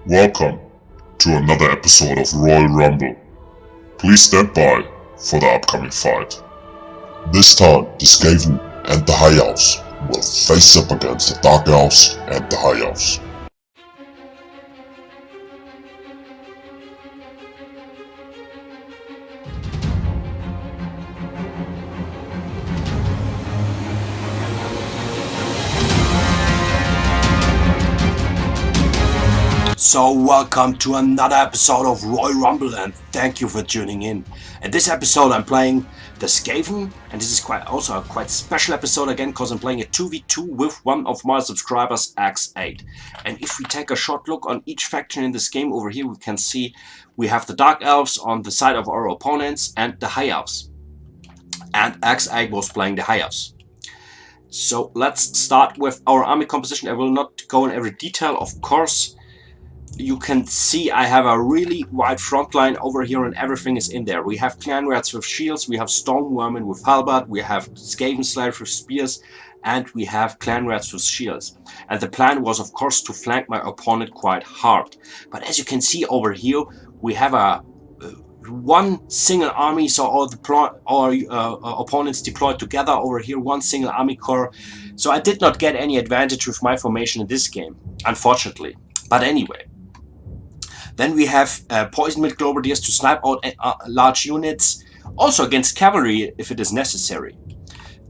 Welcome to another episode of Royal Rumble. Please stand by for the upcoming fight. This time, the Skaven and the High Elves will face up against the Dark Elves and the High Elves. So welcome to another episode of Royal Rumble and thank you for tuning in. In this episode I'm playing the Skaven, and this is also a quite special episode again because I'm playing a 2v2 with one of my subscribers, X8. And if we take a short look on each faction in this game over here, we can see we have the Dark Elves on the side of our opponents and the High Elves. And X8 was playing the High Elves. So let's start with our army composition. I will not go in every detail, of course. You can see I have a really wide front line over here and everything is in there. We have clan rats with shields, we have storm vermin with halberd, we have Skaven slayers with spears, and we have clan rats with shields. And the plan was of course to flank my opponent quite hard. But as you can see over here, we have a one single army, so all opponents deployed together over here, one single army corps. So I did not get any advantage with my formation in this game, unfortunately. But anyway. Then we have Poison Milk Globadiers to snipe out large units, also against cavalry if it is necessary.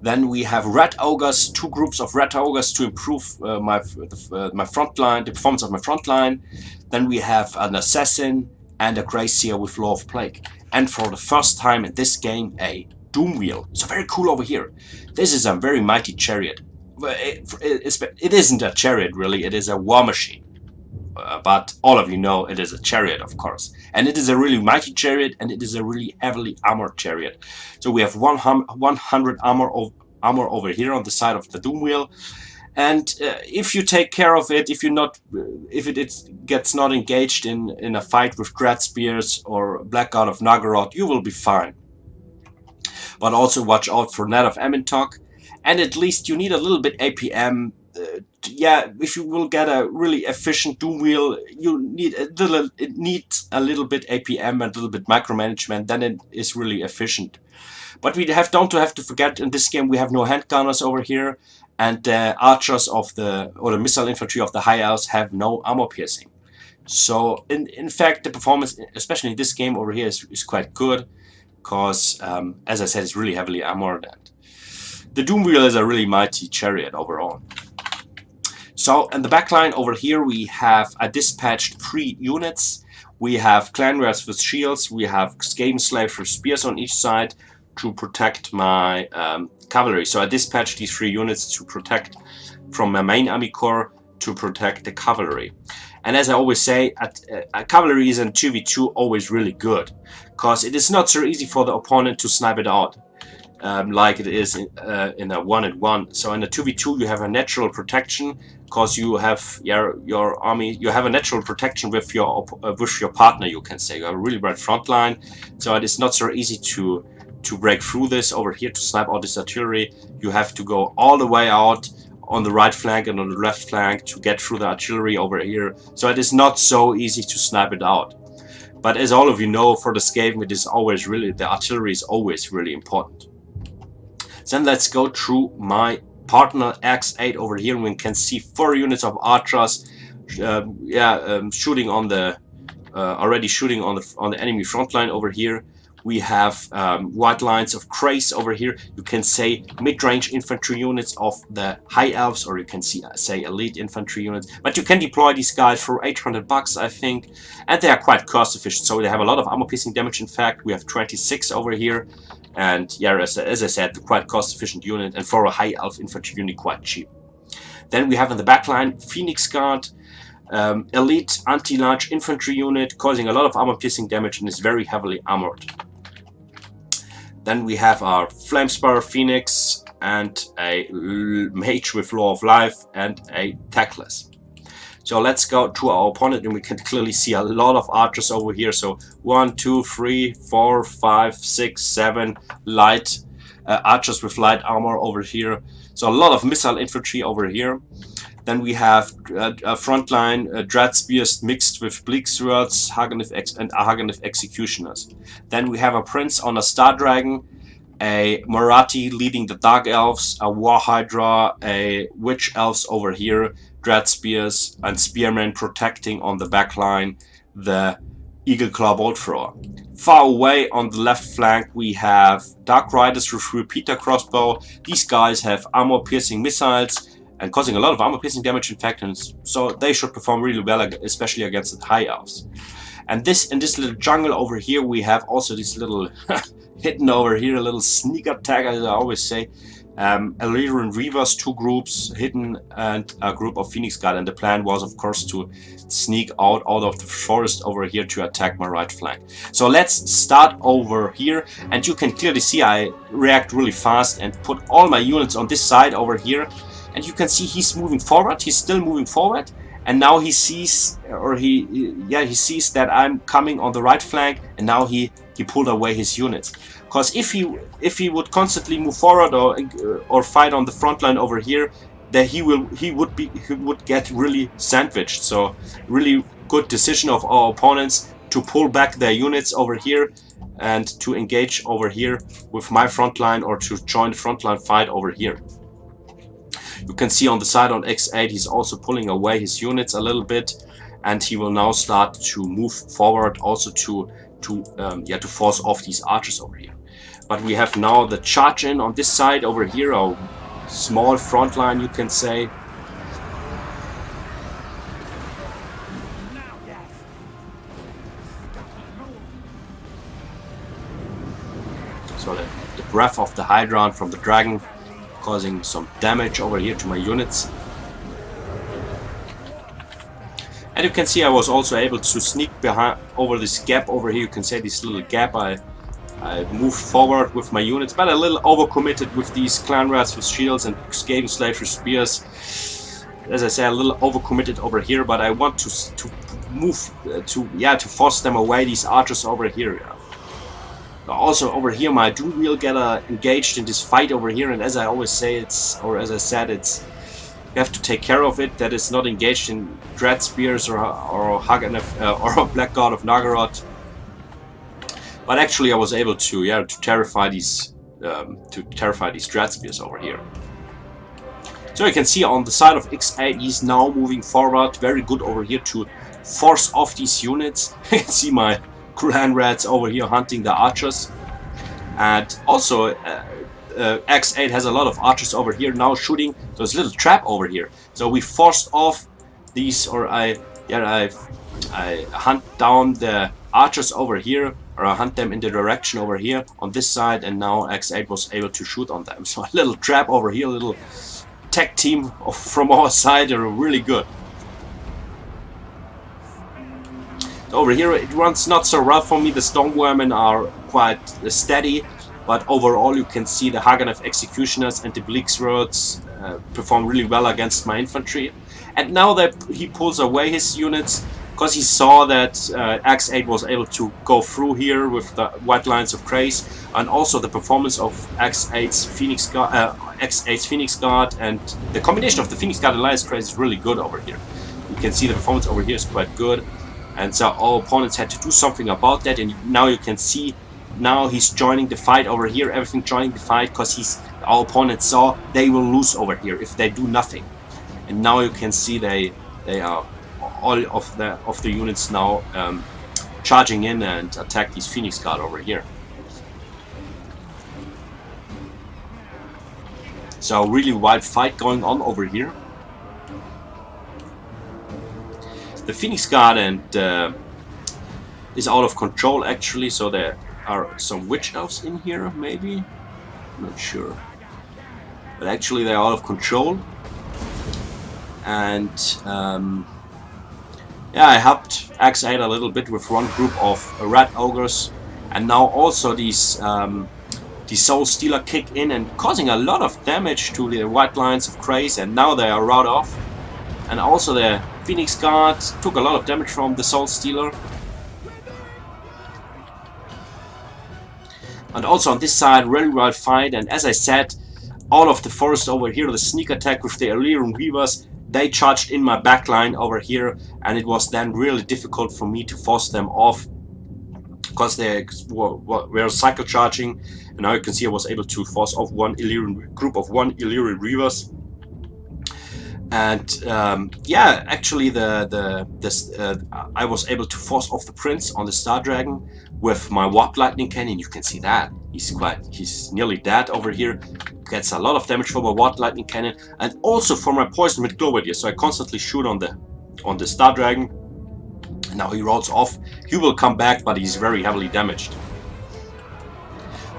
Then we have Red Ogres, two groups of Red Ogres to improve my front line, the performance of my front line. Then we have an Assassin and a Gracier with Law of Plague. And for the first time in this game, a Doom Wheel. So very cool over here. This is a very mighty chariot. It isn't a chariot really, it is a war machine. But all of you know it is a chariot, of course, and it is a really mighty chariot, and it is a really heavily armored chariot. So we have 100 armor over here on the side of the Doom Wheel, and if you take care of it, if it gets not engaged in a fight with Dread Spears or Black God of Naggaroth, you will be fine. But also watch out for Net of Amintok, and at least you need a little bit APM. Yeah, if you will get a really efficient Doom Wheel, it needs a little bit APM and a little bit micromanagement, then it is really efficient. But we don't have to forget, in this game we have no handgunners over here, and the archers of the missile infantry of the High Elves have no armor piercing. So in fact the performance, especially in this game over here, is quite good, because as I said, it's really heavily armored, and the Doom Wheel is a really mighty chariot overall. So in the backline over here we have dispatched 3 units. We have clan rats with shields, we have Skaven slayers with spears on each side to protect my cavalry. So I dispatched these 3 units to protect from my main army corps, to protect the cavalry. And as I always say, cavalry is in 2v2 always really good, because it is not so easy for the opponent to snipe it out. Like it is in a 1-on-1. So in a 2v2 you have a natural protection, because you have your army, you have a natural protection with your partner, you can say. You have a really bright front line, so it is not so easy to break through this over here to snipe out this artillery. You have to go all the way out on the right flank and on the left flank to get through the artillery over here. So it is not so easy to snipe it out. But as all of you know, for the Skaven, it is always really, the artillery is always really important. Then let's go through my partner X8 over here, and we can see 4 units of archers, shooting on the already shooting on the enemy front line over here. We have white lines of Krace over here. You can say mid-range infantry units of the High Elves, or you can say elite infantry units. But you can deploy these guys for 800 bucks, I think, and they are quite cost efficient. So they have a lot of armor piercing damage. In fact, we have 26 over here. And yeah, as I said, quite cost-efficient unit, and for a High Elf infantry unit, quite cheap. Then we have in the backline Phoenix Guard, elite anti-large infantry unit, causing a lot of armor-piercing damage and is very heavily armored. Then we have our Flamespar Phoenix and a Mage with Law of Life and a Tackless. So let's go to our opponent, and we can clearly see a lot of archers over here. So 1, 2, 3, 4, 5, 6, 7 light archers with light armor over here. So a lot of missile infantry over here. Then we have a frontline Dread Spears mixed with Bleak Swords and Haganith Executioners. Then we have a Prince on a Star Dragon, a Marathi leading the Dark Elves, a War Hydra, a Witch Elves over here, Dread Spears, and Spearmen protecting on the back line the Eagle Claw Bolt Thrower. Far away on the left flank we have Dark Riders with Repeater Crossbow. These guys have armor piercing missiles and causing a lot of armor piercing damage in fact, and so they should perform really well, especially against the High Elves. And in this little jungle over here we have also this little hidden over here, a little sneak attack, as I always say. Illyrian Reavers, 2 groups hidden, and a group of Phoenix Guard, and the plan was of course to sneak out of the forest over here to attack my right flank. So let's start over here, and you can clearly see I react really fast and put all my units on this side over here, and you can see he's moving forward, he's still moving forward, and now he sees, or he sees that I'm coming on the right flank, and now he pulled away his units. Because if he would constantly move forward or fight on the front line over here, then he would get really sandwiched. So really good decision of our opponents to pull back their units over here and to engage over here with my front line, or to join the front line fight over here. You can see on the side on X8 he's also pulling away his units a little bit, and he will now start to move forward also to force off these archers over here. But we have now the charge in on this side over here, a small front line you can say. So the breath of the Hydra from the dragon causing some damage over here to my units. And you can see I was also able to sneak behind over this gap over here. You can say this little gap. I moved forward with my units, but a little overcommitted with these clan rats with shields and Skaven slaves with spears. As I say, a little overcommitted over here, but I want to move to force them away, these archers over here. Also over here my Doom Wheel get engaged in this fight over here, and as I always say, you have to take care of it, that it's not engaged in Dread Spears or Haganeth or Black God of Nagaroth. But actually I was able to terrify these Dread Spears over here. So you can see on the side of X8 he's now moving forward, very good over here to force off these units. You can see my clan rats over here hunting the archers, and also X8 has a lot of archers over here now shooting. So there's a little trap over here. So we forced off these, or I hunt down the archers over here, or I hunt them in the direction over here on this side, and now X8 was able to shoot on them. So a little trap over here, a little tech team from our side are really good. Over here it runs not so rough for me, the Stormvermin are quite steady, but overall you can see the Haganeth Executioners and the Bleak Swords perform really well against my infantry. And now that he pulls away his units, because he saw that X8 was able to go through here with the White Lines of Grace, and also the performance of X8's Phoenix Guard and the combination of the Phoenix Guard and Lion's Grace is really good over here. You can see the performance over here is quite good. And so our opponents had to do something about that, and now you can see now he's joining the fight over here, everything joining the fight, because our opponents saw they will lose over here if they do nothing. And now you can see they are all of the units now charging in and attack these Phoenix Guard over here. So a really wild fight going on over here. The Phoenix Guard is out of control actually, so there are some Witch Elves in here maybe, I'm not sure, but actually they're out of control. And yeah, I helped X8 a little bit with one group of Rat Ogres, and now also these Soul Stealer kick in and causing a lot of damage to the White Lines of Grace, and now they are right off. And also the Phoenix Guard took a lot of damage from the Soul Stealer. And also on this side, really wild fight. And as I said, all of the forest over here, the sneak attack with the Illyrian Weavers, they charged in my backline over here, and it was then really difficult for me to force them off because they were cycle charging. And now you can see I was able to force off one Illyrian group of 1 Illyrian Reavers. And yeah, actually I was able to force off the Prince on the Star Dragon with my Warp Lightning Cannon. You can see that he's nearly dead over here. Gets a lot of damage from my Warp Lightning Cannon, and also for my Poison with Globadier. So I constantly shoot on the Star Dragon. And now he rolls off. He will come back, but he's very heavily damaged.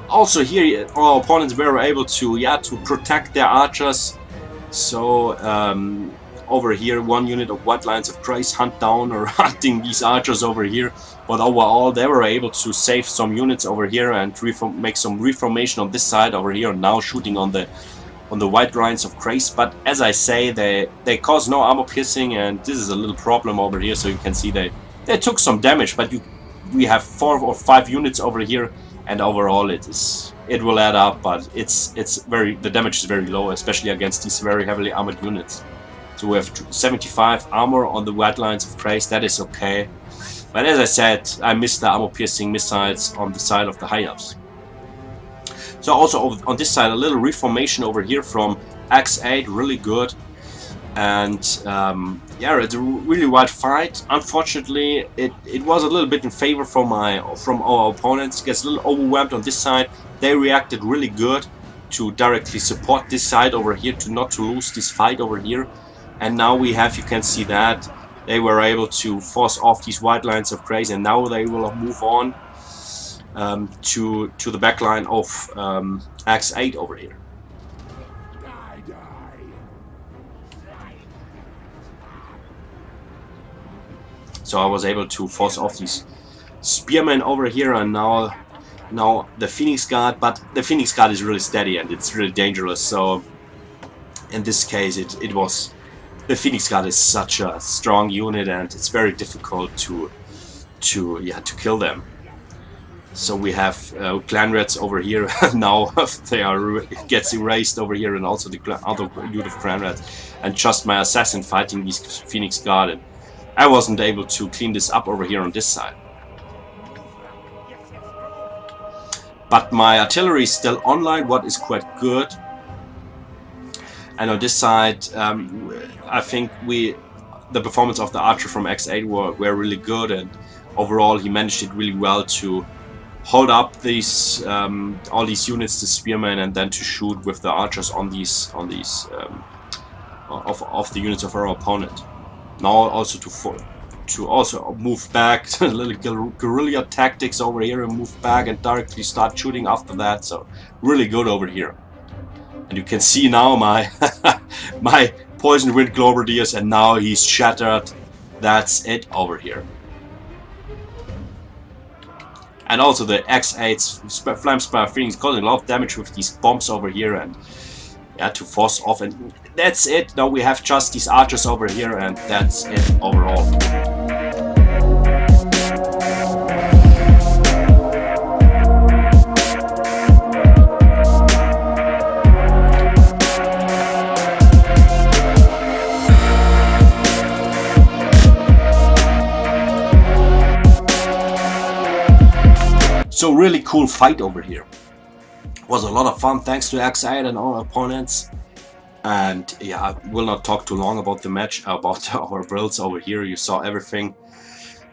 Also here, our opponents were able to protect their archers. So over here, 1 unit of White Lions of Grace hunt down or hunting these archers over here. But overall, they were able to save some units over here and make some reformation on this side over here. And now shooting on the White Lions of Grace. But as I say, they cause no armor piercing, and this is a little problem over here. So you can see they took some damage, but we have 4 or 5 units over here, and overall it will add up. But the damage is very low, especially against these very heavily armored units. So we have 75 armor on the White Lions of Grace. That is okay. But as I said, I missed the armor piercing missiles on the side of the High Elves. So also on this side, a little reformation over here from X8, really good. And yeah, it's a really wide fight. Unfortunately, it was a little bit in favor from our opponents. Gets a little overwhelmed on this side. They reacted really good to directly support this side over here, not to lose this fight over here. And now we have, you can see that they were able to force off these White Lions of Grace, and now they will move on to the back line of X8 over here. So I was able to force off these spearmen over here, and now the Phoenix Guard. But the Phoenix Guard is really steady and it's really dangerous. So in this case, the Phoenix Guard is such a strong unit, and it's very difficult to kill them. So we have Clan Rats over here. Now gets erased over here, and also the other unit of Clan Rats, and just my assassin fighting these Phoenix Guard. And I wasn't able to clean this up over here on this side. But my artillery is still online, what is quite good. And on this side, I think the performance of the archer from X8 were really good, and overall he managed it really well to hold up these all these units, the spearmen, and then to shoot with the archers on these of the units of our opponent. Now also to also move back, a little guerrilla tactics over here, and move back and directly start shooting after that. So really good over here. And you can see now my my Poison Wind Globadiers, and now he's shattered. That's it over here. And also the X8's Flame Spire Phoenix causing a lot of damage with these bombs over here, and yeah, to force off. And that's it. Now we have just these archers over here, and that's it overall. So really cool fight over here. Was a lot of fun, thanks to X8 and our opponents. And yeah, I will not talk too long about the match, about our builds over here. You saw everything,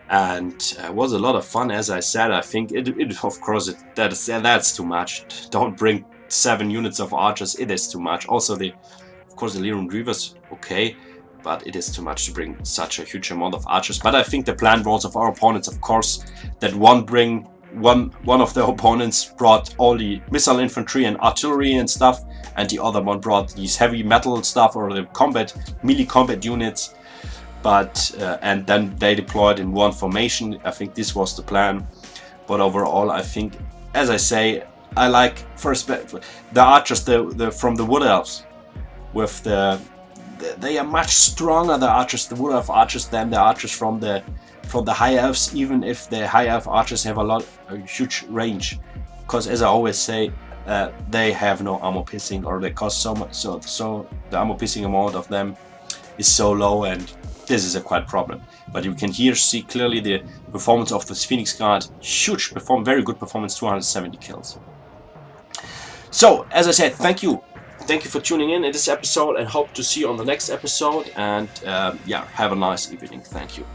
and it was a lot of fun. As I said, I think of course that's too much. Don't bring 7 units of archers. It is too much. Also of course the Illyrian Reavers, okay, but it is too much to bring such a huge amount of archers. But I think the plan was of our opponents, of course, that one of the opponents brought all the missile infantry and artillery and stuff, and the other one brought these heavy metal stuff, or the melee combat units. But and then they deployed in one formation. I think this was the plan. But overall, I think, as I say, I like first the archers from the Wood Elves. They are much stronger, the archers, the Wood Elf archers, than the archers from the High Elves, even if the High Elf archers have a huge range, because as I always say, they have no armor piercing, or they cost so much, so the armor piercing amount of them is so low, and this is a quite problem. But you can here see clearly the performance of this Phoenix Guard. Huge very good performance, 270 kills. So, as I said, thank you for tuning in this episode, and hope to see you on the next episode. And yeah, have a nice evening. Thank you.